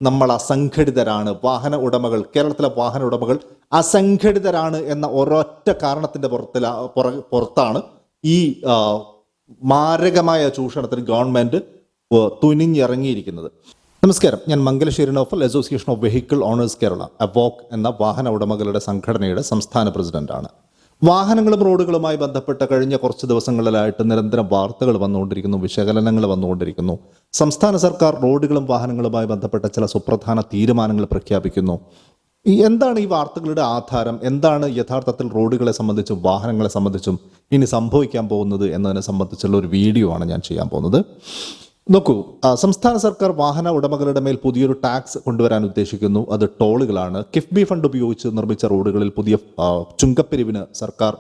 നമ്മൾ അസംഘടിതരാണ്, വാഹന ഉടമകൾ, കേരളത്തിലെ വാഹന ഉടമകൾ അസംഘടിതരാണ് എന്ന ഒരൊറ്റ കാരണത്തിൻ്റെ പുറത്താണ് ഈ മാരകമായ ചൂഷണത്തിന് ഗവൺമെൻറ് തുനിഞ്ഞിറങ്ങിയിരിക്കുന്നത്. നമസ്കാരം, ഞാൻ Mangalassery Noufal, association of vehicle owners Kerala AVOK എന്ന വാഹന ഉടമകളുടെ സംഘടനയുടെ സംസ്ഥാന പ്രസിഡന്റാണ്. വാഹനങ്ങളും റോഡുകളുമായി ബന്ധപ്പെട്ട കഴിഞ്ഞ കുറച്ച് ദിവസങ്ങളിലായിട്ട് നിരന്തരം വാർത്തകൾ വന്നുകൊണ്ടിരിക്കുന്നു, വിശകലനങ്ങൾ വന്നുകൊണ്ടിരിക്കുന്നു. സംസ്ഥാന സർക്കാർ റോഡുകളും വാഹനങ്ങളുമായി ബന്ധപ്പെട്ട ചില സുപ്രധാന തീരുമാനങ്ങൾ പ്രഖ്യാപിക്കുന്നു. എന്താണ് ഈ വാർത്തകളുടെ ആധാരം? എന്താണ് യഥാർത്ഥത്തിൽ റോഡുകളെ സംബന്ധിച്ചും വാഹനങ്ങളെ സംബന്ധിച്ചും ഇനി സംഭവിക്കാൻ പോകുന്നത് എന്നതിനെ സംബന്ധിച്ചുള്ള ഒരു വീഡിയോ ആണ് ഞാൻ ചെയ്യാൻ പോകുന്നത്. നോക്കൂ, സംസ്ഥാന സർക്കാർ വാഹന ഉടമകളുടെ മേൽ പുതിയൊരു ടാക്സ് കൊണ്ടുവരാൻ ഉദ്ദേശിക്കുന്നു. അത് ടോളുകളാണ്. കിഫ്ബി ഫണ്ട് ഉപയോഗിച്ച് നിർമ്മിച്ച റോഡുകളിൽ പുതിയ ചുങ്കപ്പിരിവിന് സർക്കാർ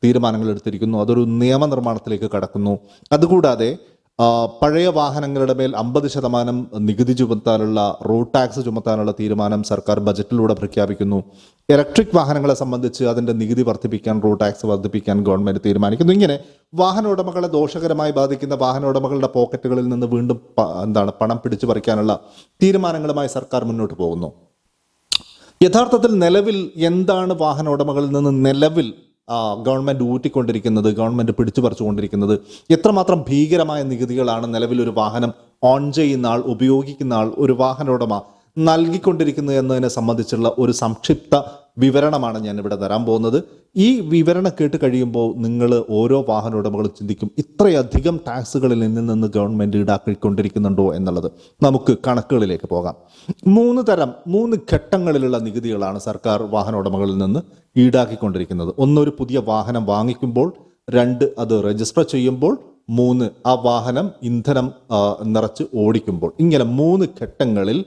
തീരുമാനങ്ങൾ എടുത്തിരിക്കുന്നു. അതൊരു നിയമനിർമ്മാണത്തിലേക്ക് കടക്കുന്നു. അതുകൂടാതെ പഴയ വാഹനങ്ങളുടെ മേൽ 50% നികുതി ചുമത്താനുള്ള, റോഡ് ടാക്സ് ചുമത്താനുള്ള തീരുമാനം സർക്കാർ ബജറ്റിലൂടെ പ്രഖ്യാപിക്കുന്നു. ഇലക്ട്രിക് വാഹനങ്ങളെ സംബന്ധിച്ച് അതിൻ്റെ നികുതി വർദ്ധിപ്പിക്കാൻ, റോഡ് ടാക്സ് വർദ്ധിപ്പിക്കാൻ ഗവൺമെൻറ് തീരുമാനിക്കുന്നു. ഇങ്ങനെ വാഹന ഉടമകളെ ദോഷകരമായി ബാധിക്കുന്ന, വാഹന ഉടമകളുടെ പോക്കറ്റുകളിൽ നിന്ന് വീണ്ടും പണം പിടിച്ചു പറിക്കാനുള്ള തീരുമാനങ്ങളുമായി സർക്കാർ മുന്നോട്ട് പോകുന്നു. യഥാർത്ഥത്തിൽ നിലവിൽ എന്താണ് വാഹന ഉടമകളിൽ നിന്ന് നിലവിൽ ഗവൺമെൻറ് ഊറ്റിക്കൊണ്ടിരിക്കുന്നത്, ഗവൺമെൻറ് പിടിച്ചു പറിച്ചുകൊണ്ടിരിക്കുന്നത്? എത്രമാത്രം ഭീകരമായ നികുതികളാണ് നിലവിൽ ഒരു വാഹനം ഓൺ ചെയ്യുന്ന ആൾ, ഉപയോഗിക്കുന്ന ആൾ, ഒരു വാഹന ഉടമ നൽകിക്കൊണ്ടിരിക്കുന്നത് എന്നതിനെ സംബന്ധിച്ചുള്ള ഒരു സംക്ഷിപ്ത വിവരണമാണ് ഞാൻ ഇവിടെ തരാൻ പോകുന്നത്. ഈ വിവരണം കേട്ട് കഴിയുമ്പോൾ നിങ്ങൾ ഓരോ വാഹന ഉടമകളും ചിന്തിക്കും, ഇത്രയധികം ടാക്സുകളിൽ നിന്ന് ഗവൺമെൻറ് ഈടാക്കിക്കൊണ്ടിരിക്കുന്നുണ്ടോ എന്നുള്ളത്. നമുക്ക് കണക്കുകളിലേക്ക് പോകാം. 3 ഘട്ടങ്ങളിലുള്ള നികുതികളാണ് സർക്കാർ വാഹന ഉടമകളിൽ നിന്ന് ഈടാക്കിക്കൊണ്ടിരിക്കുന്നത്. 1, ഒരു പുതിയ വാഹനം വാങ്ങിക്കുമ്പോൾ. 2, അത് രജിസ്റ്റർ ചെയ്യുമ്പോൾ. 3, ആ വാഹനം ഇന്ധനം നിറച്ച് ഓടിക്കുമ്പോൾ. ഇങ്ങനെ 3 ഘട്ടങ്ങളിൽ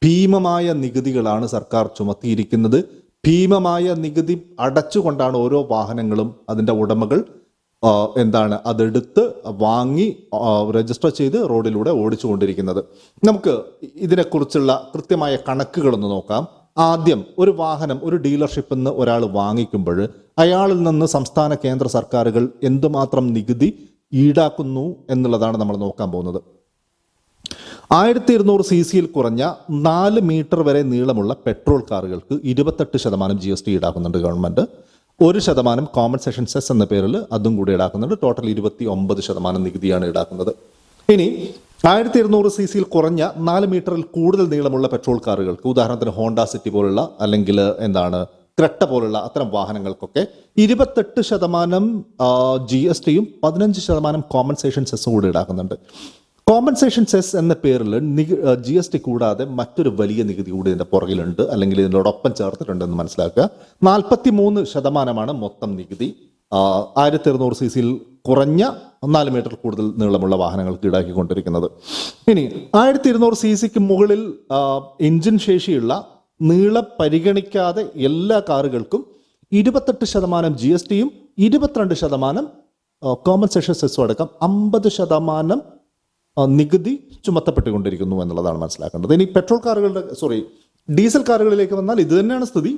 ഭീമമായ നികുതികളാണ് സർക്കാർ ചുമത്തിയിരിക്കുന്നത്. ഭീമമായ നികുതി അടച്ചുകൊണ്ടാണ് ഓരോ വാഹനങ്ങളും അതിൻ്റെ ഉടമകൾ അതെടുത്ത് വാങ്ങി രജിസ്റ്റർ ചെയ്ത് റോഡിലൂടെ ഓടിച്ചുകൊണ്ടിരിക്കുന്നത്. നമുക്ക് ഇതിനെക്കുറിച്ചുള്ള കൃത്യമായ കണക്കുകളൊന്ന് നോക്കാം. ആദ്യം, ഒരു വാഹനം ഒരു ഡീലർഷിപ്പിൽ നിന്ന് ഒരാൾ വാങ്ങിക്കുമ്പോൾ അയാളിൽ നിന്ന് സംസ്ഥാന കേന്ദ്ര സർക്കാരുകൾ എന്തുമാത്രം നികുതി ഈടാക്കുന്നു എന്നുള്ളതാണ് നമ്മൾ നോക്കാൻ പോകുന്നത്. 1200 cc കുറഞ്ഞ 4 മീറ്റർ വരെ നീളമുള്ള പെട്രോൾ കാറുകൾക്ക് 28% GST ഈടാക്കുന്നുണ്ട് ഗവൺമെൻറ്. 1% കോമ്പൻസേഷൻ സെസ് എന്ന പേരിൽ അതും കൂടി ഈടാക്കുന്നുണ്ട്. ടോട്ടൽ 29% നികുതിയാണ് ഈടാക്കുന്നത്. ഇനി 1200 cc കുറഞ്ഞ 4 മീറ്ററിൽ കൂടുതൽ നീളമുള്ള പെട്രോൾ കാറുകൾക്ക്, ഉദാഹരണത്തിന് ഹോണ്ട സിറ്റി പോലുള്ള, അല്ലെങ്കിൽ ക്രെട്ട പോലുള്ള അത്തരം വാഹനങ്ങൾക്കൊക്കെ 28% GSTയും 15% കോമ്പൻസേഷൻ സെസ്സും കൂടി ഈടാക്കുന്നുണ്ട്. കോമ്പൻസേഷൻ സെസ് എന്ന പേരിൽ GST കൂടാതെ മറ്റൊരു വലിയ നികുതി കൂടി ഇതിൻ്റെ പുറകിലുണ്ട്, അല്ലെങ്കിൽ ഇതിനോടൊപ്പം ചേർത്തിട്ടുണ്ടെന്ന് മനസ്സിലാക്കുക. 43% മൊത്തം നികുതി 1200 cc കുറഞ്ഞ 4 മീറ്റർ കൂടുതൽ നീളമുള്ള വാഹനങ്ങൾക്ക് ഈടാക്കിക്കൊണ്ടിരിക്കുന്നത്. ഇനി 1200 cc മുകളിൽ എഞ്ചിൻ ശേഷിയുള്ള, നീളം പരിഗണിക്കാതെ എല്ലാ കാറുകൾക്കും 28% GSTയും 22% കോമ്പൻസേഷൻ സെസ്സും അടക്കം 50% നികുതി ചുമത്തപ്പെട്ടുകൊണ്ടിരിക്കുന്നു എന്നുള്ളതാണ് മനസ്സിലാക്കേണ്ടത്. ഇനി ഡീസൽ കാറുകളിലേക്ക് വന്നാൽ ഇത് തന്നെയാണ് സ്ഥിതി.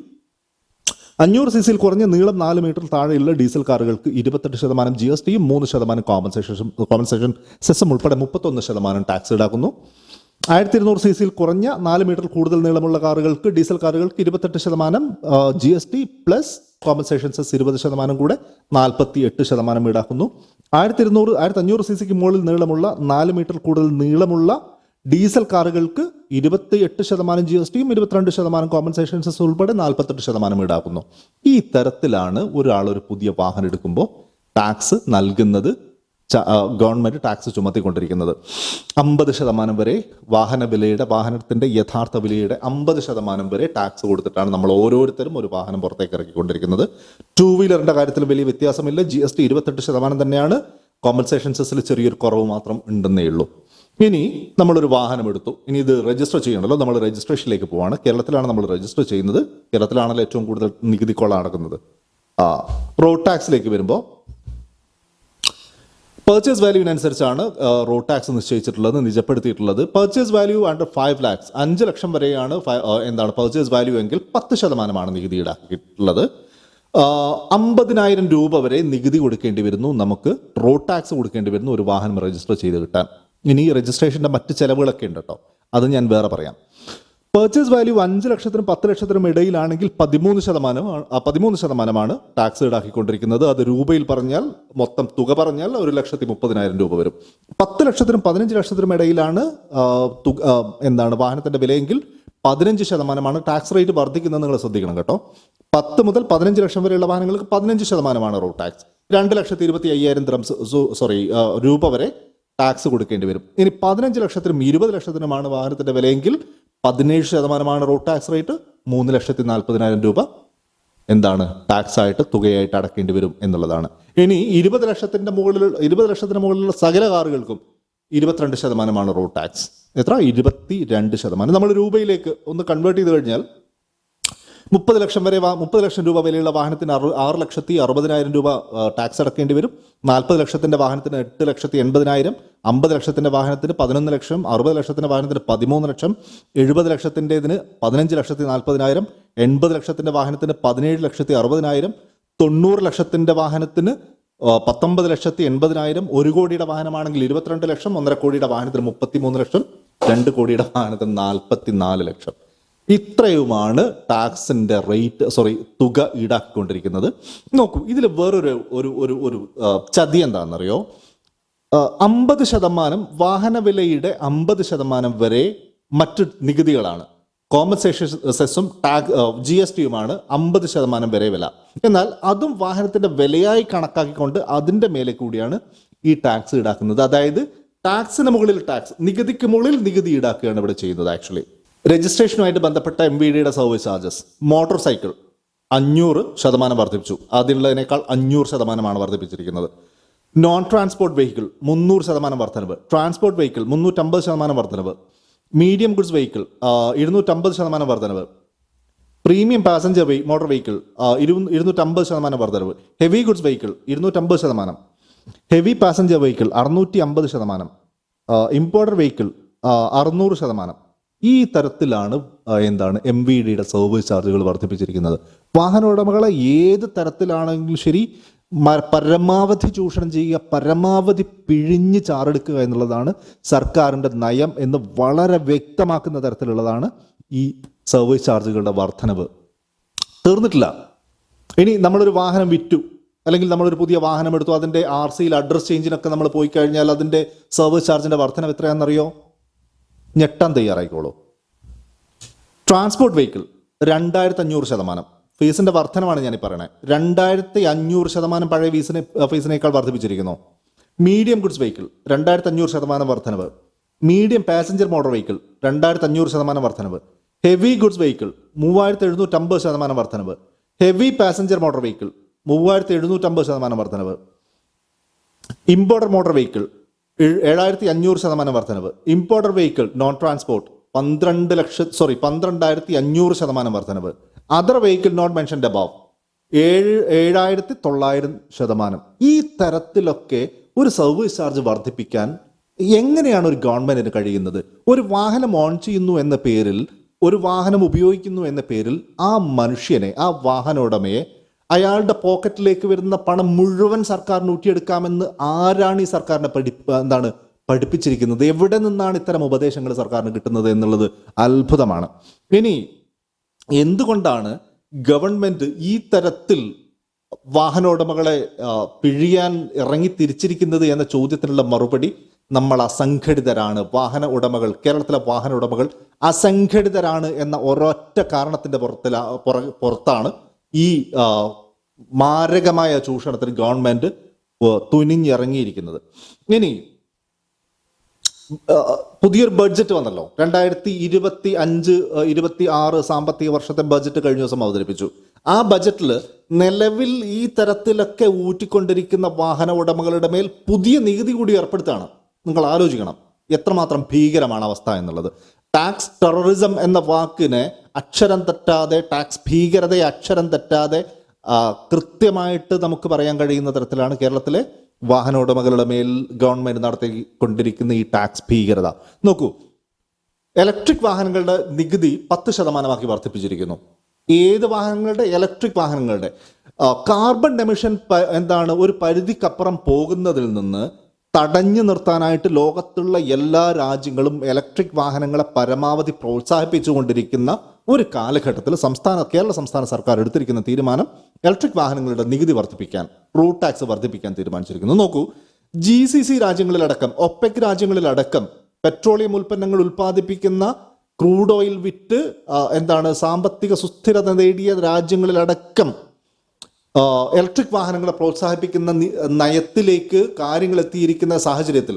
500 cc കുറഞ്ഞ നീളം 4 മീറ്റർ താഴെയുള്ള ഡീസൽ കാറുകൾക്ക് 28% GSTയും 3% കോമ്പൻസേഷൻ സെസ്സും ഉൾപ്പെടെ 31% ടാക്സ് ഈടാക്കുന്നു. 1200 cc കുറഞ്ഞ 4 മീറ്റർ കൂടുതൽ നീളമുള്ള കാറുകൾക്ക്, ഡീസൽ കാറുകൾക്ക് 28% GST പ്ലസ് കോമ്പൻസേഷൻ സെസ് 20% കൂടെ 48% ഈടാക്കുന്നു. 1500 cc മുകളിൽ നീളമുള്ള 4 മീറ്റർ കൂടുതൽ നീളമുള്ള ഡീസൽ കാറുകൾക്ക് 28% GSTയും 22% കോമ്പൻസേഷൻ സെസ് ഉൾപ്പെടെ 48% ഈടാക്കുന്നു. ഈ തരത്തിലാണ് ഒരാൾ ഒരു പുതിയ വാഹനം എടുക്കുമ്പോൾ ടാക്സ് നൽകുന്നത്, ഗവൺമെൻറ് ടാക്സ് ചുമത്തിക്കൊണ്ടിരിക്കുന്നത്. 50% വരെ വാഹനത്തിൻ്റെ യഥാർത്ഥ വിലയുടെ 50% വരെ ടാക്സ് കൊടുത്തിട്ടാണ് നമ്മൾ ഓരോരുത്തരും ഒരു വാഹനം പുറത്തേക്ക് ഇറക്കിക്കൊണ്ടിരിക്കുന്നത്. 2 വീലറിൻ്റെ കാര്യത്തിൽ വലിയ വ്യത്യാസമില്ല. GST 28% തന്നെയാണ്. കോമ്പൻസേഷൻ സെസ്സിൽ ചെറിയൊരു കുറവ് മാത്രം ഉണ്ടെന്നേ ഉള്ളൂ. ഇനി നമ്മളൊരു വാഹനം എടുത്തു. ഇനി ഇത് രജിസ്റ്റർ ചെയ്യണമല്ലോ. നമ്മൾ രജിസ്ട്രേഷനിലേക്ക് പോവാണ്. കേരളത്തിലാണ് നമ്മൾ രജിസ്റ്റർ ചെയ്യുന്നത്. കേരളത്തിലാണല്ലോ ഏറ്റവും കൂടുതൽ നികുതി കൊള്ള നടക്കുന്നത്. റോഡ് ടാക്സിലേക്ക് വരുമ്പോൾ പർച്ചേസ് വാല്യൂവിനനുസരിച്ചാണ് റോഡ് ടാക്സ് നിശ്ചയിച്ചിട്ടുള്ളത്, നിജപ്പെടുത്തിയിട്ടുള്ളത്. പർച്ചേസ് വാല്യൂ അണ്ടർ 5 lakhs, 5 ലക്ഷം വരെയാണ് പർച്ചേസ് വാല്യൂ എങ്കിൽ 10% നികുതി ഈടാക്കിയിട്ടുള്ളത്. 50,000 രൂപ വരെ നികുതി കൊടുക്കേണ്ടി വരുന്നു, നമുക്ക് റോഡ് ടാക്സ് കൊടുക്കേണ്ടി വരുന്നു ഒരു വാഹനം രജിസ്റ്റർ ചെയ്ത് കിട്ടാൻ. ഇനി രജിസ്ട്രേഷൻ്റെ മറ്റ് ചിലവുകളൊക്കെ ഉണ്ട് കേട്ടോ, അത് ഞാൻ വേറെ പറയാം. പർച്ചേസ് വാല്യൂ 5 ലക്ഷത്തിനും 10 ലക്ഷത്തിനും ഇടയിലാണെങ്കിൽ 13% ടാക്സ് ഈടാക്കിക്കൊണ്ടിരിക്കുന്നത്. അത് രൂപയിൽ പറഞ്ഞാൽ മൊത്തം തുക പറഞ്ഞാൽ 1,30,000 രൂപ വരും. 10 ലക്ഷത്തിനും 15 ലക്ഷത്തിനും ഇടയിലാണ് വാഹനത്തിന്റെ വിലയെങ്കിൽ 15% ടാക്സ് റേറ്റ് വർദ്ധിക്കുന്നത്. നിങ്ങൾ ശ്രദ്ധിക്കണം കേട്ടോ. 10 മുതൽ 15 ലക്ഷം വരെയുള്ള വാഹനങ്ങൾക്ക് 15% റോഡ് ടാക്സ്. 2,25,000 രൂപ വരെ ടാക്സ് കൊടുക്കേണ്ടി വരും. ഇനി 15 ലക്ഷത്തിനും 20 ലക്ഷത്തിനുമാണ് വാഹനത്തിന്റെ വിലയെങ്കിൽ 17% റോഡ് ടാക്സ് റേറ്റ്. 3,40,000 രൂപ ടാക്സ് ആയിട്ട് തുകയായിട്ട് അടക്കേണ്ടി വരും എന്നുള്ളതാണ്. ഇനി 20 ലക്ഷത്തിന് മുകളിലുള്ള സകല കാറുകൾക്കും 22% റോഡ് ടാക്സ്. എത്ര? 22%. നമ്മൾ രൂപയിലേക്ക് ഒന്ന് കൺവേർട്ട് ചെയ്ത് കഴിഞ്ഞാൽ 30 ലക്ഷം രൂപ വിലയുള്ള വാഹനത്തിന് 6,60,000 രൂപ ടാക്സ് അടക്കേണ്ടി വരും. 40 ലക്ഷത്തിന്റെ വാഹനത്തിന് 8,80,000, 50 ലക്ഷത്തിന്റെ വാഹനത്തിന് 11 ലക്ഷം, 60 ലക്ഷത്തിന്റെ വാഹനത്തിന് 13 ലക്ഷം, 70 ലക്ഷത്തിൻ്റെതിന് 15,40,000, 80 ലക്ഷത്തിന്റെ വാഹനത്തിന് 17,60,000, 90 ലക്ഷത്തിന്റെ വാഹനത്തിന് 19,80,000, 1 കോടിയുടെ വാഹനമാണെങ്കിൽ 22 ലക്ഷം, 1.5 കോടിയുടെ വാഹനത്തിന് 33 ലക്ഷം, 2 കോടിയുടെ വാഹനത്തിന് 44 ലക്ഷം. ഇത്രയുമാണ് ടാക്സിന്റെ തുക ഈടാക്കിക്കൊണ്ടിരിക്കുന്നത്. നോക്കൂ, ഇതിൽ വേറൊരു ഒരു ചതി എന്താണെന്നറിയോ? 50% വാഹന വിലയുടെ 50% വരെ മറ്റ് നികുതികളാണ്. കോമ്പൻസേഷൻ സെസ്സും GSTയുമാണ് 50% വരെ വില. എന്നാൽ അതും വാഹനത്തിന്റെ വിലയായി കണക്കാക്കിക്കൊണ്ട് അതിന്റെ മേലെ കൂടിയാണ് ഈ ടാക്സ് ഈടാക്കുന്നത്. അതായത് ടാക്സിന് മുകളിൽ ടാക്സ്, നികുതിക്ക് മുകളിൽ നികുതി ഈടാക്കുകയാണ് ഇവിടെ ചെയ്യുന്നത്. ആക്ച്വലി രജിസ്ട്രേഷനുമായിട്ട് ബന്ധപ്പെട്ട MVDയുടെ സർവീസ് ചാർജസ്, മോട്ടോർ സൈക്കിൾ 500% വർദ്ധിപ്പിച്ചു. അതിനുള്ളതിനേക്കാൾ 500% വർദ്ധിപ്പിച്ചിരിക്കുന്നത്. നോൺ ട്രാൻസ്പോർട്ട് വെഹിക്കിൾ 300% വർധനവ്. ട്രാൻസ്പോർട്ട് വെഹിക്കിൾ 350% വർധനവ്. മീഡിയം ഗുഡ്സ് വെഹിക്കിൾ 250% വർധനവ്. പ്രീമിയം പാസഞ്ചർ മോട്ടോർ വെഹിക്കിൾ 250% വർധനവ്. Heavy goods vehicle 250%. Heavy passenger vehicle 650%. Importer vehicle 600%. ഈ തരത്തിലാണ് MVDയുടെ സർവീസ് ചാർജുകൾ വർദ്ധിപ്പിച്ചിരിക്കുന്നത്. വാഹന ഉടമകളെ ഏത് തരത്തിലാണെങ്കിലും ശരി പരമാവധി ചൂഷണം ചെയ്യുക, പരമാവധി പിഴിഞ്ഞ് ചാറെടുക്കുക എന്നുള്ളതാണ് സർക്കാരിൻ്റെ നയം എന്ന് വളരെ വ്യക്തമാക്കുന്ന തരത്തിലുള്ളതാണ് ഈ സർവീസ് ചാർജുകളുടെ വർധനവ്. തീർന്നിട്ടില്ല. ഇനി നമ്മളൊരു വാഹനം വിറ്റു, അല്ലെങ്കിൽ നമ്മളൊരു പുതിയ വാഹനം എടുത്തു, അതിൻ്റെ RCയിൽ അഡ്രസ് ചേഞ്ചിനൊക്കെ നമ്മൾ പോയി കഴിഞ്ഞാൽ അതിൻ്റെ സർവീസ് ചാർജിൻ്റെ വർധനവ് എത്രയാണെന്നറിയോ? ഞെട്ടാൻ തയ്യാറായിക്കോളൂ. Transport vehicle 2,500%. ഫീസിന്റെ വർധനമാണ് ഞാനീ പറയണേ. 2,500% പഴയ ഫീസിനേക്കാൾ വർദ്ധിപ്പിച്ചിരിക്കുന്നു. മീഡിയം ഗുഡ്സ് വെഹിക്കിൾ 2,500% വർധനവ്. മീഡിയം പാസഞ്ചർ മോട്ടോർ വെഹിക്കിൾ 2,500% വർധനവ്. ഹെവി ഗുഡ്സ് വെഹിക്കിൾ 3,750% വർധനവ്. ഹെവി പാസഞ്ചർ മോട്ടോർ വെഹിക്കിൾ 3,750% വർധനവ്. ഇമ്പോർട്ടർ മോട്ടോർ വെഹിക്കിൾ 7,500% വർധനവ്. ഇമ്പോർട്ടർ വെഹിക്കിൾ നോൺ ട്രാൻസ്പോർട്ട് 12,500% വർധനവ്. Other vehicle not mentioned above 7,900%. ഈ തരത്തിലൊക്കെ ഒരു സർവീസ് ചാർജ് വർദ്ധിപ്പിക്കാൻ എങ്ങനെയാണ് ഒരു ഗവൺമെന്റിന് കഴിയുന്നത്? ഒരു വാഹനം ഓൺ ചെയ്യുന്നു എന്ന പേരിൽ, ഒരു വാഹനം ഉപയോഗിക്കുന്നു എന്ന പേരിൽ ആ മനുഷ്യനെ, ആ വാഹന ഉടമയെ, അയാളുടെ പോക്കറ്റിലേക്ക് വരുന്ന പണം മുഴുവൻ സർക്കാരിന് ഊറ്റിയെടുക്കാമെന്ന് ആരാണ് ഈ സർക്കാരിനെ പഠിപ്പിച്ചിരിക്കുന്നത്? എവിടെ നിന്നാണ് ഇത്തരം ഉപദേശങ്ങൾ സർക്കാരിന് കിട്ടുന്നത് എന്നുള്ളത് അത്ഭുതമാണ്. ഇനി എന്തുകൊണ്ടാണ് ഗവൺമെന്റ് ഈ തരത്തിൽ വാഹനോടമകളെ പിഴിയാൻ ഇറങ്ങി തിരിച്ചിരിക്കുന്നത് എന്ന ചോദ്യത്തിനുള്ള മറുപടി, നമ്മൾ അസംഘടിതരാണ്. വാഹന ഉടമകൾ, കേരളത്തിലെ വാഹന ഉടമകൾ അസംഘടിതരാണ് എന്ന ഒരൊറ്റ കാരണത്തിന്റെ പുറത്താണ് ഈ മാരകമായ ചൂഷണത്തിന് ഗവൺമെന്റ് തുനിഞ്ഞിറങ്ങിയിരിക്കുന്നത്. ഇനി പുതിയൊരു ബഡ്ജറ്റ് വന്നല്ലോ. 2025-26 സാമ്പത്തിക വർഷത്തെ ബഡ്ജറ്റ് കഴിഞ്ഞ ദിവസം അവതരിപ്പിച്ചു. ആ ബഡ്ജറ്റിൽ നിലവിൽ ഈ തരത്തിലൊക്കെ ഊറ്റിക്കൊണ്ടിരിക്കുന്ന വാഹന ഉടമകളുടെ മേൽ പുതിയ നികുതി കൂടി ഏർപ്പെടുത്തുകയാണ്. നിങ്ങൾ ആലോചിക്കണം എത്രമാത്രം ഭീകരമാണ് അവസ്ഥ എന്നുള്ളത്. ടാക്സ് ടെററിസം എന്ന വാക്കിനെ അക്ഷരം തെറ്റാതെ, ടാക്സ് ഭീകരതയെ അക്ഷരം തെറ്റാതെ കൃത്യമായിട്ട് നമുക്ക് പറയാൻ കഴിയുന്ന തരത്തിലാണ് കേരളത്തിലെ വാഹന ഉടമകളുടെ മേൽ ഗവൺമെന്റ് നടത്തിക്കൊണ്ടിരിക്കുന്ന ഈ ടാക്സ് ഭീകരത. നോക്കൂ, ഇലക്ട്രിക് വാഹനങ്ങളുടെ നികുതി 10% വർദ്ധിപ്പിച്ചിരിക്കുന്നു. ഏത് വാഹനങ്ങളുടെ? ഇലക്ട്രിക് വാഹനങ്ങളുടെ. കാർബൺ എമിഷൻ ഒരു പരിധിക്കപ്പുറം പോകുന്നതിൽ നിന്ന് തടഞ്ഞു നിർത്താനായിട്ട് ലോകത്തുള്ള എല്ലാ രാജ്യങ്ങളും ഇലക്ട്രിക് വാഹനങ്ങളെ പരമാവധി പ്രോത്സാഹിപ്പിച്ചുകൊണ്ടിരിക്കുന്ന ഒരു കാലഘട്ടത്തിൽ കേരള സംസ്ഥാന സർക്കാർ എടുത്തിരിക്കുന്ന തീരുമാനം ഇലക്ട്രിക് വാഹനങ്ങളുടെ നികുതി വർദ്ധിപ്പിക്കാൻ, റോഡ് ടാക്സ് വർദ്ധിപ്പിക്കാൻ തീരുമാനിച്ചിരിക്കുന്നു. നോക്കൂ, GCC രാജ്യങ്ങളിലടക്കം, ഒപെക് രാജ്യങ്ങളിലടക്കം പെട്രോളിയം ഉൽപ്പന്നങ്ങൾ ഉൽപ്പാദിപ്പിക്കുന്ന ക്രൂഡ് ഓയിൽ വിറ്റ് സാമ്പത്തിക സുസ്ഥിരത നേടിയ രാജ്യങ്ങളിലടക്കം ഇലക്ട്രിക് വാഹനങ്ങളെ പ്രോത്സാഹിപ്പിക്കുന്ന നയത്തിലേക്ക് കാര്യങ്ങൾ എത്തിയിരിക്കുന്ന സാഹചര്യത്തിൽ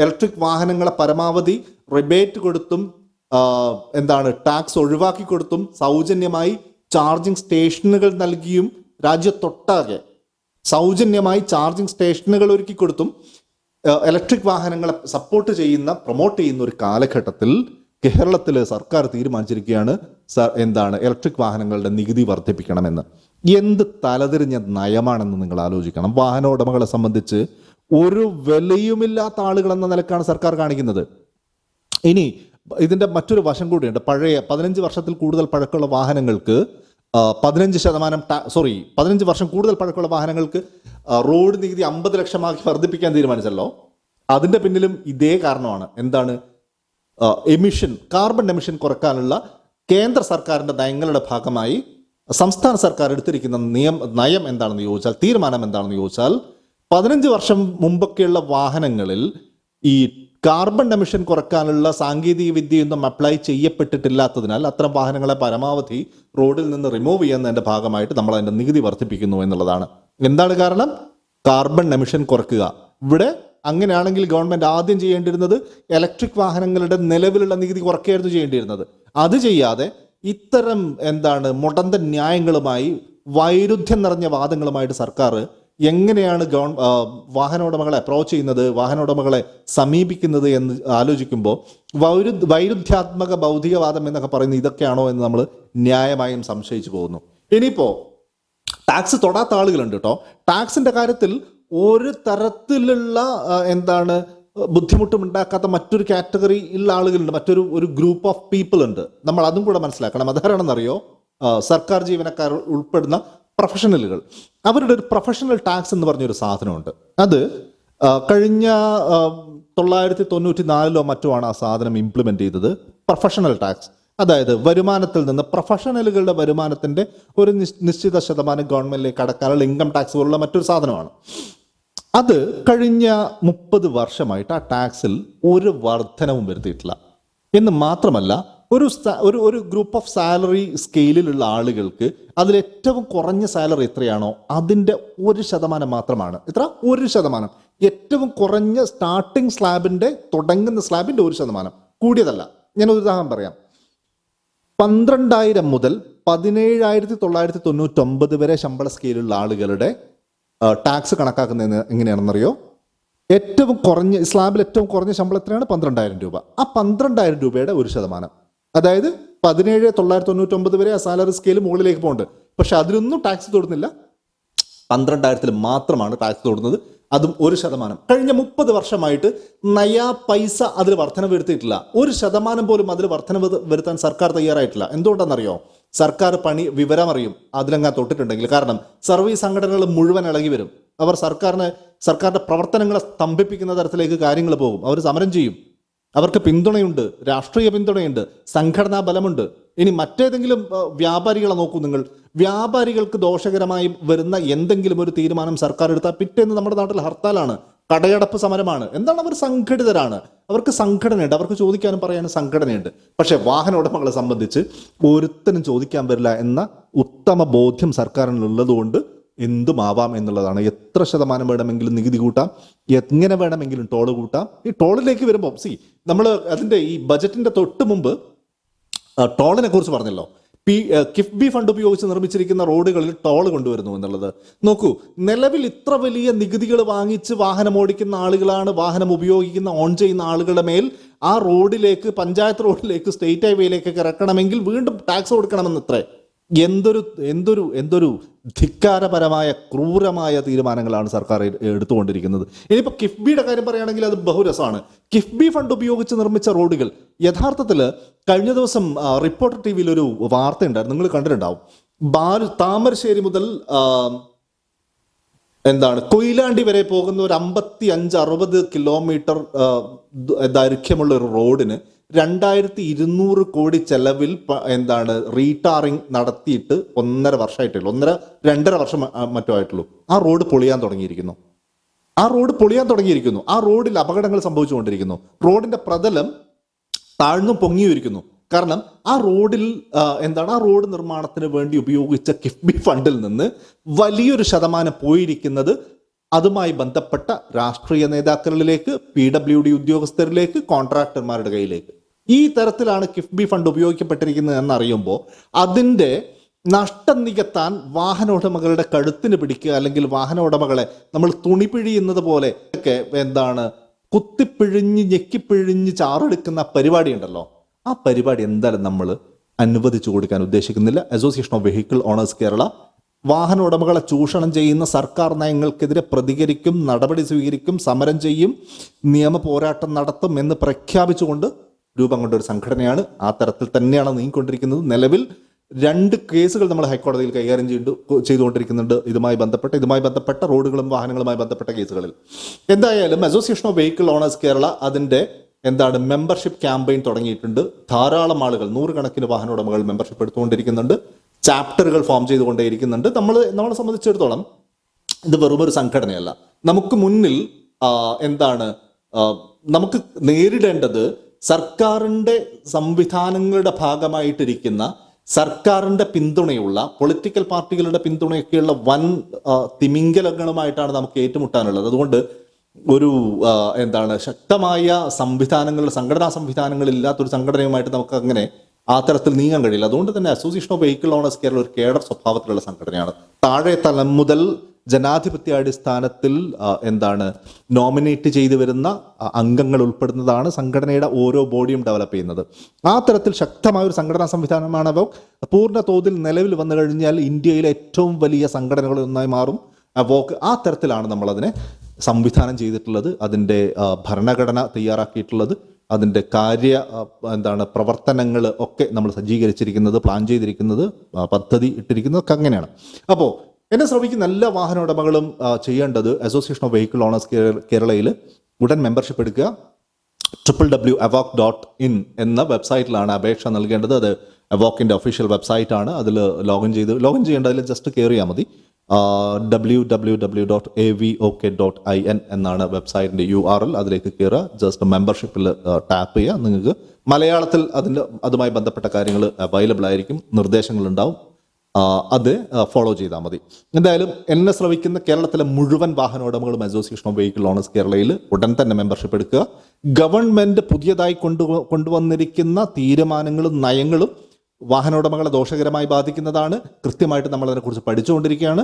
ഇലക്ട്രിക് വാഹനങ്ങളെ പരമാവധി റിബേറ്റ് കൊടുത്തും ടാക്സ് ഒഴിവാക്കി കൊടുത്തും സൗജന്യമായി ചാർജിങ് സ്റ്റേഷനുകൾ നൽകിയും രാജ്യത്തൊട്ടാകെ സൗജന്യമായി ചാർജിങ് സ്റ്റേഷനുകൾ ഒരുക്കി കൊടുത്തും ഇലക്ട്രിക് വാഹനങ്ങളെ പ്രൊമോട്ട് ചെയ്യുന്ന ഒരു കാലഘട്ടത്തിൽ കേരളത്തിലെ സർക്കാർ തീരുമാനിച്ചിരിക്കുകയാണ് ഇലക്ട്രിക് വാഹനങ്ങളുടെ നികുതി വർദ്ധിപ്പിക്കണമെന്ന്. എന്ത് തലതിരിഞ്ഞ നയമാണെന്ന് നിങ്ങൾ ആലോചിക്കണം. വാഹന ഉടമകളെ സംബന്ധിച്ച് ഒരു വിലയുമില്ലാത്ത ആളുകൾ എന്ന നിലക്കാണ് സർക്കാർ കാണിക്കുന്നത്. ഇനി ഇതിന്റെ മറ്റൊരു വശം കൂടിയുണ്ട്. പഴയ 15 വർഷത്തിൽ കൂടുതൽ പഴക്കമുള്ള വാഹനങ്ങൾക്ക് 15 വർഷം കൂടുതൽ പഴക്കമുള്ള വാഹനങ്ങൾക്ക് റോഡ് നികുതി 50 ലക്ഷമാക്കി വർദ്ധിപ്പിക്കാൻ തീരുമാനിച്ചല്ലോ. അതിന്റെ പിന്നിലും ഇതേ കാരണമാണ്. കാർബൺ എമിഷൻ കുറയ്ക്കാനുള്ള കേന്ദ്ര സർക്കാരിന്റെ നയങ്ങളുടെ ഭാഗമായി സംസ്ഥാന സർക്കാർ എടുത്തിരിക്കുന്ന നയം എന്താണെന്ന് ചോദിച്ചാൽ, തീരുമാനം എന്താണെന്ന് ചോദിച്ചാൽ, 15 വർഷം മുമ്പൊക്കെയുള്ള വാഹനങ്ങളിൽ ഈ കാർബൺ എമിഷൻ കുറയ്ക്കാനുള്ള സാങ്കേതിക വിദ്യയൊന്നും അപ്ലൈ ചെയ്യപ്പെട്ടിട്ടില്ലാത്തതിനാൽ അത്തരം വാഹനങ്ങളെ പരമാവധി റോഡിൽ നിന്ന് റിമൂവ് ചെയ്യുന്നതിന്റെ ഭാഗമായിട്ട് നമ്മൾ അതിന്റെ നികുതി വർദ്ധിപ്പിക്കുന്നു എന്നുള്ളതാണ്. എന്താണ് കാരണം? കാർബൺ എമിഷൻ കുറയ്ക്കുക. ഇവിടെ അങ്ങനെയാണെങ്കിൽ ഗവൺമെന്റ് ആദ്യം ചെയ്യേണ്ടിരുന്നത് ഇലക്ട്രിക് വാഹനങ്ങളുടെ നിലവിലുള്ള നികുതി കുറയ്ക്കായിരുന്നു ചെയ്യേണ്ടിയിരുന്നത്. അത് ചെയ്യാതെ ഇത്തരം മുടന്ത ന്യായങ്ങളുമായി, വൈരുദ്ധ്യം നിറഞ്ഞ വാദങ്ങളുമായിട്ട് സർക്കാർ എങ്ങനെയാണ് വാഹന ഉടമകളെ അപ്രോച്ച് ചെയ്യുന്നത്, വാഹന ഉടമകളെ സമീപിക്കുന്നത് എന്ന് ആലോചിക്കുമ്പോൾ വൈരുദ്ധ്യാത്മക ഭൗതികവാദം എന്നൊക്കെ പറയുന്നത് ഇതൊക്കെയാണോ എന്ന് നമ്മൾ ന്യായമായും സംശയിച്ചു പോകുന്നു. ഇനിയിപ്പോ ടാക്സ് തൊടാത്ത ആളുകളുണ്ട് കേട്ടോ. ടാക്സിന്റെ കാര്യത്തിൽ ഒരു തരത്തിലുള്ള ബുദ്ധിമുട്ടും ഉണ്ടാക്കാത്ത മറ്റൊരു കാറ്റഗറി ഉള്ള ആളുകളുണ്ട്, ഒരു ഗ്രൂപ്പ് ഓഫ് പീപ്പിൾ ഉണ്ട്. നമ്മൾ അതും കൂടെ മനസ്സിലാക്കണം. അതാരാണെന്നറിയോ? സർക്കാർ ജീവനക്കാർ ഉൾപ്പെടുന്ന പ്രൊഫഷണലുകൾ. അവരുടെ ഒരു പ്രൊഫഷണൽ ടാക്സ് എന്ന് പറഞ്ഞൊരു സാധനമുണ്ട്. അത് കഴിഞ്ഞ 1994 മറ്റോ ആണ് ആ സാധനം ഇംപ്ലിമെന്റ് ചെയ്തത്. പ്രൊഫഷണൽ ടാക്സ്, അതായത് വരുമാനത്തിൽ നിന്ന് പ്രൊഫഷണലുകളുടെ വരുമാനത്തിന്റെ ഒരു നിശ്ചിത ശതമാനം ഗവൺമെന്റിലേക്ക് അടക്കാനുള്ള ഇൻകം ടാക്സ് പോലുള്ള മറ്റൊരു സാധനമാണ്. അത് കഴിഞ്ഞ 30 വർഷമായിട്ട് ആ ടാക്സിൽ ഒരു വർധനവും വരുത്തിയിട്ടില്ല. എന്ന് മാത്രമല്ല, ഒരു ഗ്രൂപ്പ് ഓഫ് സാലറി സ്കെയിലുള്ള ആളുകൾക്ക് അതിൽ ഏറ്റവും കുറഞ്ഞ സാലറി എത്രയാണോ അതിന്റെ 1% മാത്രമാണ്. 1%. ഏറ്റവും കുറഞ്ഞ സ്റ്റാർട്ടിംഗ് സ്ലാബിന്റെ, തുടങ്ങുന്ന സ്ലാബിന്റെ 1%, കൂടിയതല്ല. ഞാൻ ഒരു ഉദാഹരണം പറയാം. 12,000 മുതൽ 17,999 വരെ ശമ്പള സ്കെയിലുള്ള ആളുകളുടെ ടാക്സ് കണക്കാക്കുന്നത് എങ്ങനെയാണെന്നറിയോ? സ്ലാബിൽ ഏറ്റവും കുറഞ്ഞ ശമ്പളം എത്രയാണ്? 12,000 രൂപ. ആ 12,000 രൂപയുടെ 1%, അതായത് 17,999 വരെ ആ സാലറി സ്കെയിൽ മുകളിലേക്ക് പോകുന്നുണ്ട്. പക്ഷെ അതിലൊന്നും ടാക്സ് തൊടുന്നില്ല. 12,000 മാത്രമാണ് ടാക്സ് തൊടുന്നത്, അതും 1%. കഴിഞ്ഞ 30 വർഷമായിട്ട് നയാ പൈസ അതിൽ വർധന വരുത്തിയിട്ടില്ല. 1% പോലും അതിൽ വർധന വരുത്താൻ സർക്കാർ തയ്യാറായിട്ടില്ല. എന്തുകൊണ്ടാണെന്നറിയോ? സർക്കാർ വിവരമറിയും അതിലങ്ങാ തൊട്ടിട്ടുണ്ടെങ്കിൽ. കാരണം സർവീസ് സംഘടനകൾ മുഴുവൻ ഇളകി വരും. അവർ സർക്കാരിന്റെ പ്രവർത്തനങ്ങളെ സ്തംഭിപ്പിക്കുന്ന തരത്തിലേക്ക് കാര്യങ്ങൾ പോകും. അവർ സമരം ചെയ്യും. അവർക്ക് പിന്തുണയുണ്ട്, രാഷ്ട്രീയ പിന്തുണയുണ്ട്, സംഘടനാ ബലമുണ്ട്. ഇനി മറ്റേതെങ്കിലും വ്യാപാരികളെ നോക്കൂ നിങ്ങൾ. വ്യാപാരികൾക്ക് ദോഷകരമായി വരുന്ന എന്തെങ്കിലും ഒരു തീരുമാനം സർക്കാർ എടുത്താൽ പിറ്റേന്ന് നമ്മുടെ നാട്ടിൽ ഹർത്താലാണ്, കടയടപ്പ് സമരമാണ്. അവർ സംഘടിതരാണ്, അവർക്ക് സംഘടനയുണ്ട്, അവർക്ക് ചോദിക്കാനും പറയാനും സംഘടനയുണ്ട്. പക്ഷെ വാഹന ഉടമകളെ സംബന്ധിച്ച് ഒരുത്തനും ചോദിക്കാൻ വരില്ല എന്ന ഉത്തമ ബോധ്യം സർക്കാരിനുള്ളതുകൊണ്ട് എന്തുമാവാം എന്നുള്ളതാണ്. എത്ര ശതമാനം വേണമെങ്കിലും നികുതി കൂട്ടാം, എങ്ങനെ വേണമെങ്കിലും ടോള് കൂട്ടാം. ഈ ടോളിലേക്ക് വരുമ്പോൾ നമ്മൾ അതിന്റെ ഈ ബജറ്റിന്റെ തൊട്ട് മുമ്പ് ടോളിനെ കുറിച്ച് പറഞ്ഞല്ലോ. കിഫ്ബി ഫണ്ട് ഉപയോഗിച്ച് നിർമ്മിച്ചിരിക്കുന്ന റോഡുകളിൽ ടോൾ കൊണ്ടുവരുന്നു എന്നുള്ളത് നോക്കൂ. നിലവിൽ ഇത്ര വലിയ നികുതികൾ വാങ്ങിച്ച് വാഹനം ഓടിക്കുന്ന ആളുകളാണ്, വാഹനം ഉപയോഗിക്കുന്ന ഓൺ ചെയ്യുന്ന ആളുകളുടെ മേൽ ആ റോഡിലേക്ക്, പഞ്ചായത്ത് റോഡിലേക്ക്, സ്റ്റേറ്റ് ഹൈവേയിലേക്കൊക്കെ ഇറക്കണമെങ്കിൽ വീണ്ടും ടാക്സ് കൊടുക്കണമെന്നത്രേ. എന്തൊരു ധിക്കാരപരമായ, ക്രൂരമായ തീരുമാനങ്ങളാണ് സർക്കാർ എടുത്തുകൊണ്ടിരിക്കുന്നത്. ഇനിയിപ്പോൾ കിഫ്ബിയുടെ കാര്യം പറയുകയാണെങ്കിൽ അത് ബഹുരസമാണ്. കിഫ്ബി ഫണ്ട് ഉപയോഗിച്ച് നിർമ്മിച്ച റോഡുകൾ യഥാർത്ഥത്തിൽ കഴിഞ്ഞ ദിവസം റിപ്പോർട്ടർ TV-യിൽ ഒരു വാർത്ത ഉണ്ടായിരുന്നു, നിങ്ങൾ കണ്ടിട്ടുണ്ടാവും. താമരശ്ശേരി മുതൽ കൊയിലാണ്ടി വരെ പോകുന്ന ഒരു 55-60 കിലോമീറ്റർ ദൈർഘ്യമുള്ള ഒരു റോഡിന് 2200 കോടി ചെലവിൽ റീടാറിങ് നടത്തിയിട്ട് 1.5 വർഷമായിട്ടുള്ളൂ, 2.5 വർഷം മറ്റോ ആയിട്ടുള്ളൂ. ആ റോഡ് പൊളിയാൻ തുടങ്ങിയിരിക്കുന്നു. ആ റോഡിൽ അപകടങ്ങൾ സംഭവിച്ചുകൊണ്ടിരിക്കുന്നു. റോഡിന്റെ പ്രതലം താഴ്ന്നും പൊങ്ങിയിരിക്കുന്നു. കാരണം ആ റോഡിൽ ആ റോഡ് നിർമ്മാണത്തിന് വേണ്ടി ഉപയോഗിച്ച കിഫ്ബി ഫണ്ടിൽ നിന്ന് വലിയൊരു ശതമാനം പോയിരിക്കുന്നത് അതുമായി ബന്ധപ്പെട്ട രാഷ്ട്രീയ നേതാക്കളിലേക്ക്, PWD ഉദ്യോഗസ്ഥരിലേക്ക്, കോൺട്രാക്ടർമാരുടെ കയ്യിലേക്ക്. ഈ തരത്തിലാണ് കിഫ്ബി ഫണ്ട് ഉപയോഗിക്കപ്പെട്ടിരിക്കുന്നത് എന്നറിയുമ്പോൾ അതിൻ്റെ നഷ്ടം നികത്താൻ വാഹന ഉടമകളുടെ കഴുത്തിന് പിടിക്കുക, അല്ലെങ്കിൽ വാഹന ഉടമകളെ നമ്മൾ തുണി പിഴിയുന്നത് പോലെ ഒക്കെ കുത്തിപ്പിഴിഞ്ഞ് ഞെക്കിപ്പിഴിഞ്ഞ് ചാറെടുക്കുന്ന പരിപാടി ഉണ്ടല്ലോ, ആ പരിപാടി എന്തായാലും നമ്മൾ അനുവദിച്ചു കൊടുക്കാൻ ഉദ്ദേശിക്കുന്നില്ല. Association of vehicle owners Kerala വാഹന ഉടമകളെ ചൂഷണം ചെയ്യുന്ന സർക്കാർ നയങ്ങൾക്കെതിരെ പ്രതികരിക്കും, നടപടി സ്വീകരിക്കും, സമരം ചെയ്യും, നിയമ പോരാട്ടം നടത്തും എന്ന് പ്രഖ്യാപിച്ചുകൊണ്ട് രൂപം കൊണ്ട ഒരു സംഘടനയാണ്. ആ തരത്തിൽ തന്നെയാണ് നീങ്ങിക്കൊണ്ടിരിക്കുന്നത്. നിലവിൽ 2 കേസുകൾ നമ്മൾ ഹൈക്കോടതിയിൽ കൈകാര്യം ചെയ്തുകൊണ്ടിരിക്കുന്നുണ്ട് ഇതുമായി ബന്ധപ്പെട്ട റോഡുകളും വാഹനങ്ങളുമായി ബന്ധപ്പെട്ട കേസുകളിൽ. എന്തായാലും association of vehicle owners Kerala അതിൻ്റെ മെമ്പർഷിപ്പ് ക്യാമ്പയിൻ തുടങ്ങിയിട്ടുണ്ട്. ധാരാളം ആളുകൾ, 100 കണക്കിന് വാഹന ഉടമകൾ മെമ്പർഷിപ്പ് എടുത്തുകൊണ്ടിരിക്കുന്നുണ്ട്. ചാപ്റ്ററുകൾ ഫോം ചെയ്തുകൊണ്ടേയിരിക്കുന്നുണ്ട്. നമ്മളെ സംബന്ധിച്ചിടത്തോളം ഇത് വെറുമൊരു സംഘടനയല്ല. നമുക്ക് മുന്നിൽ നമുക്ക് നേരിടേണ്ടത് സർക്കാരിൻ്റെ സംവിധാനങ്ങളുടെ ഭാഗമായിട്ടിരിക്കുന്ന, സർക്കാരിൻ്റെ പിന്തുണയുള്ള, പൊളിറ്റിക്കൽ പാർട്ടികളുടെ പിന്തുണയൊക്കെയുള്ള വൻ തിമിംഗലങ്ങളുമായിട്ടാണ് നമുക്ക് ഏറ്റുമുട്ടാനുള്ളത്. അതുകൊണ്ട് ഒരു ശക്തമായ സംഘടനാ സംവിധാനങ്ങളില്ലാത്തൊരു സംഘടനയുമായിട്ട് നമുക്ക് അങ്ങനെ ആ തരത്തിൽ നീങ്ങാൻ കഴിയില്ല. അതുകൊണ്ട് തന്നെ association of vehicle owners Kerala ഒരു കേഡർ സ്വഭാവത്തിലുള്ള സംഘടനയാണ്. താഴെ തലം മുതൽ ജനാധിപത്യാടിസ്ഥാനത്തിൽ നോമിനേറ്റ് ചെയ്തു വരുന്ന അംഗങ്ങൾ ഉൾപ്പെടുന്നതാണ് സംഘടനയുടെ ഓരോ ബോഡിയും ഡെവലപ്പ് ചെയ്യുന്നത്. ആ തരത്തിൽ ശക്തമായ ഒരു സംഘടനാ സംവിധാനമാണ് അവോക്. പൂർണ്ണ തോതിൽ നിലവിൽ വന്നു കഴിഞ്ഞാൽ ഇന്ത്യയിലെ ഏറ്റവും വലിയ സംഘടനകളിൽ ഒന്നായി മാറും അവോക്. ആ തരത്തിലാണ് നമ്മളതിനെ സംവിധാനം ചെയ്തിട്ടുള്ളത്, അതിൻ്റെ ഭരണഘടന തയ്യാറാക്കിയിട്ടുള്ളത്, അതിൻ്റെ പ്രവർത്തനങ്ങൾ ഒക്കെ നമ്മൾ സജ്ജീകരിച്ചിരിക്കുന്നത്, പ്ലാൻ ചെയ്തിരിക്കുന്നത്, പദ്ധതി ഇട്ടിരിക്കുന്നതൊക്കെ അങ്ങനെയാണ്. അപ്പോൾ എന്നെ ശ്രമിക്കുന്ന എല്ലാ വാഹന ഉടമകളും ചെയ്യേണ്ടത് അസോസിയേഷൻ ഓഫ് വെഹിക്കിൾ ഓണേഴ്സ് കേരളയിൽ ഉടൻ മെമ്പർഷിപ്പ് എടുക്കുക. www.avoc.in എന്ന വെബ്സൈറ്റിലാണ് അപേക്ഷ നൽകേണ്ടത്. അത് അവോക്കിൻ്റെ ഒഫീഷ്യൽ വെബ്സൈറ്റാണ്. അതിൽ ലോഗിൻ ചെയ്യേണ്ടതിൽ ജസ്റ്റ് കയറിയാൽ മതി. www.avok.in എന്നാണ് വെബ്സൈറ്റിൻ്റെ URL. അതിലേക്ക് കയറുക, ജസ്റ്റ് മെമ്പർഷിപ്പിൽ ടാപ്പ് ചെയ്യുക. നിങ്ങൾക്ക് മലയാളത്തിൽ അതുമായി ബന്ധപ്പെട്ട കാര്യങ്ങൾ അവൈലബിൾ ആയിരിക്കും, നിർദ്ദേശങ്ങളുണ്ടാവും. അത് ഫോളോ ചെയ്താൽ മതി. എന്തായാലും എന്നെ ശ്രമിക്കുന്ന കേരളത്തിലെ മുഴുവൻ വാഹന ഉടമകളും അസോസിയേഷൻ ഓഫ് വെഹിക്കിൾ ഓണേഴ്സ് കേരളയിൽ ഉടൻ തന്നെ മെമ്പർഷിപ്പ് എടുക്കുക. ഗവൺമെൻറ് പുതിയതായി കൊണ്ടുവന്നിരിക്കുന്ന തീരുമാനങ്ങളും നയങ്ങളും വാഹന ഉടമകളെ ദോഷകരമായി ബാധിക്കുന്നതാണ്. കൃത്യമായിട്ട് നമ്മൾ അതിനെക്കുറിച്ച് പഠിച്ചുകൊണ്ടിരിക്കുകയാണ്.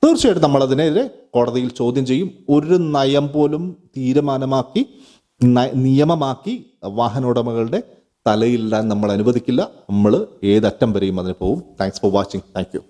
തീർച്ചയായിട്ടും നമ്മളതിനെതിരെ കോടതിയിൽ ചോദ്യം ചെയ്യും. ഒരു നയം പോലും നിയമമാക്കി വാഹന ഉടമകളുടെ തലയില്ലാൻ നമ്മൾ അനുവദിക്കില്ല. നമ്മൾ ഏതറ്റം വരെയും അതിന് പോകും. Thanks for watching. Thank you.